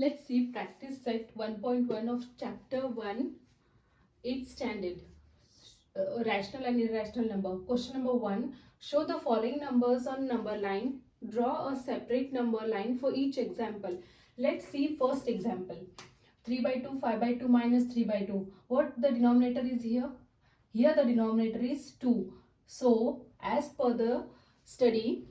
Let's see practice set 1.1 of chapter 1, 8th standard. Rational and irrational number. Question number 1. Show the following numbers on number line. Draw a separate number line for each example. Let's see first example. 3 by 2, 5 by 2 minus 3 by 2. What the denominator is here? Here the denominator is 2. So as per the study,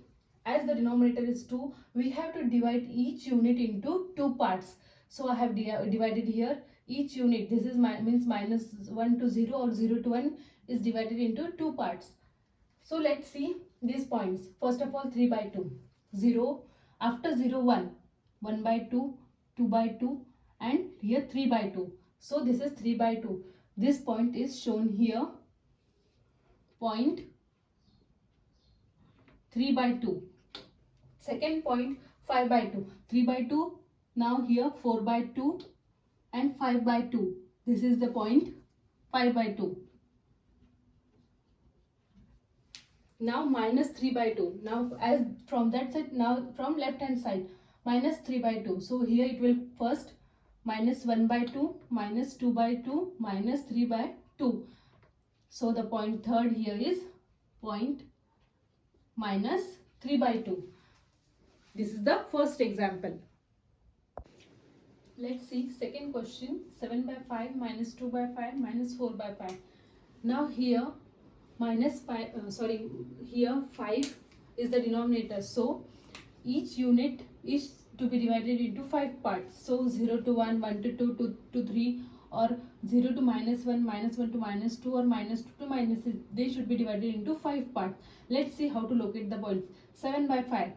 as the denominator is 2, we have to divide each unit into two parts. So I have divided here each unit. This is means minus 1 to 0 or 0 to 1 is divided into two parts. So let's see these points. First of all, 3 by 2, 0, after 0, 1, 1 by 2, 2 by 2, and here 3 by 2. So this is 3 by 2. This point is shown here, point 3 by 2. Second point, 5 by 2. 3 by 2, now here 4 by 2 and 5 by 2. This is the point 5 by 2. Now minus 3 by 2. Now as from that side, now from left hand side, minus 3 by 2. So here it will first minus 1 by 2, minus 2 by 2, minus 3 by 2. So the point third here is point minus 3 by 2. This is the first example. Let's see second question. 7 by 5 minus 2 by 5 minus 4 by 5. Now here minus 5, here 5 is the denominator. So each unit is to be divided into 5 parts. So 0 to 1, 1 to 2, 2 to 3, or 0 to minus 1, minus 1 to minus 2, or minus 2 to minus 6. They should be divided into 5 parts. Let's see how to locate the points. 7 by 5.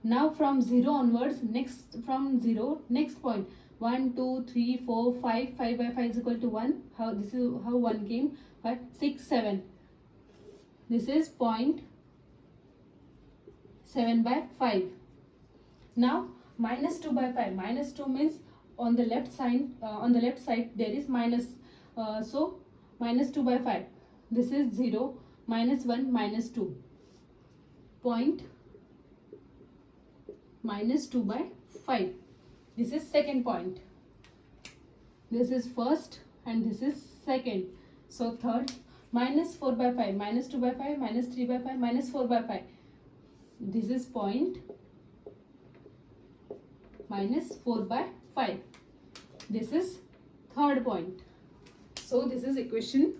Now from 0 onwards, next from 0, next point. 1, 2, 3, 4, 5. 5 by 5 is equal to 1. How this is how 1 came. But 6, 7. This is point 7 by 5. Now minus 2 by 5. Minus 2 means on the left side there is minus. So minus 2 by 5. This is 0, minus 1, minus 2. Point minus 2 by 5. This is second point. This is first and this is second. So third, minus 4 by 5, minus 2 by 5, minus 3 by 5, minus 4 by 5. This is point minus 4 by 5. This is third point. So this is equation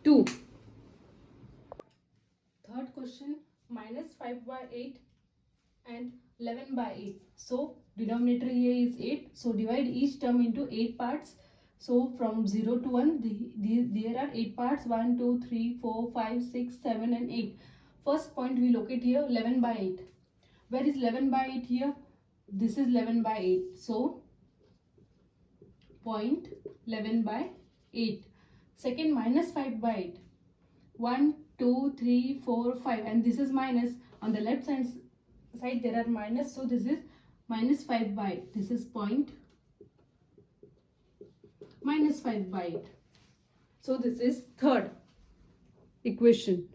2. Third question, minus 5 by 8 and 11 by 8. So denominator here is 8. So divide each term into 8 parts. So from 0 to 1, there are 8 parts. 1, 2, 3, 4, 5, 6, 7 and 8. First point we locate here, 11 by 8. Where is 11 by 8 here? This is 11 by 8. So point 11 by 8. Second, minus 5 by 8. 1, 2, 3, 4, 5. And this is minus. On the left side there are minus. So this is minus 5 by 8. This is point minus 5 by 8. So this is third equation.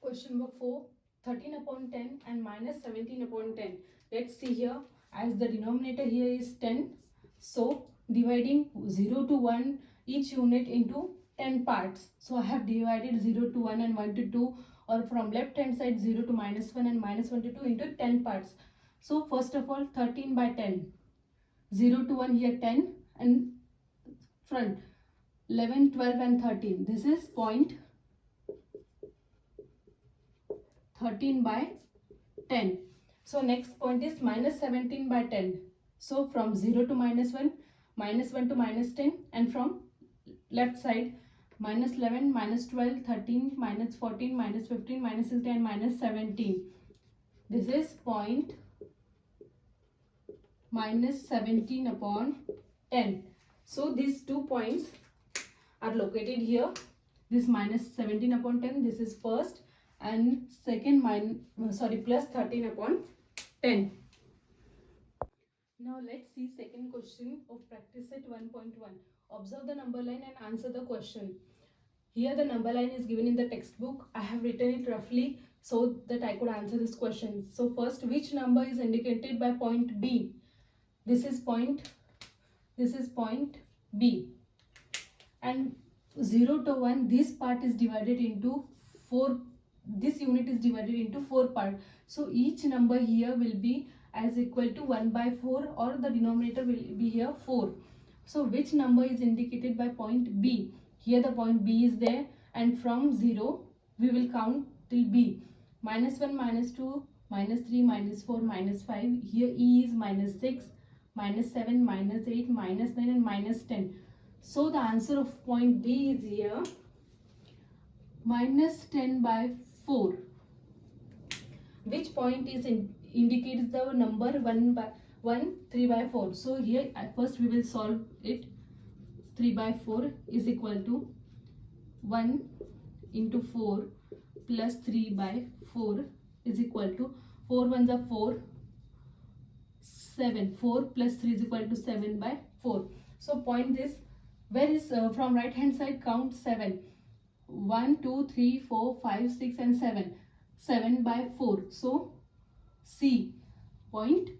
Question number 4. 13 upon 10 and minus 17 upon 10. Let's see here. As the denominator here is 10. So dividing 0 to 1 each unit into 10 parts. So I have divided 0 to 1 and 1 to 2, or from left hand side 0 to minus 1 and minus 1 to 2 into 10 parts. So first of all 13 by 10. 0 to 1 here 10 and front 11, 12 and 13. This is point 13 by 10. So next point is minus 17 by 10. So from 0 to minus 1, minus 1 to minus 10, and from left side minus 11, minus 12, 13, minus 14, minus 15, minus 16 and minus 17. This is point minus 17 upon 10. So these 2 points are located here. This minus 17 upon 10, this is first, and second plus 13 upon 10. Now let's see second question of practice set 1.1. Observe the number line and answer the question. Here the number line is given in the textbook. I have written it roughly so that I could answer this question. So first, which number is indicated by point B? this is point B, and 0 to 1, this part is divided into 4, this unit is divided into 4 parts. So each number here will be as equal to 1 by 4, or the denominator will be here 4. So which number is indicated by point B? Here the point B is there, and from 0 we will count till B. -1, -2, -3, -4, -5. Here E is -6, -7, -8, -9 and -10. So the answer of point B is here -10 by 4. Which point is indicates the number 3 by 4. So here at first we will solve it. 3 by 4 is equal to 1 into 4 plus 3 by 4 is equal to 4 ones are 4, 7. 4 plus 3 is equal to 7 by 4. So point this, where is from right hand side count 7. 1, 2, 3, 4, 5, 6 and 7. 7 by 4. So C, point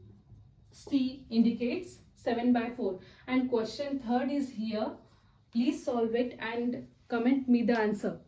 C indicates 7 by 4. And question third is here. Please solve it and comment me the answer.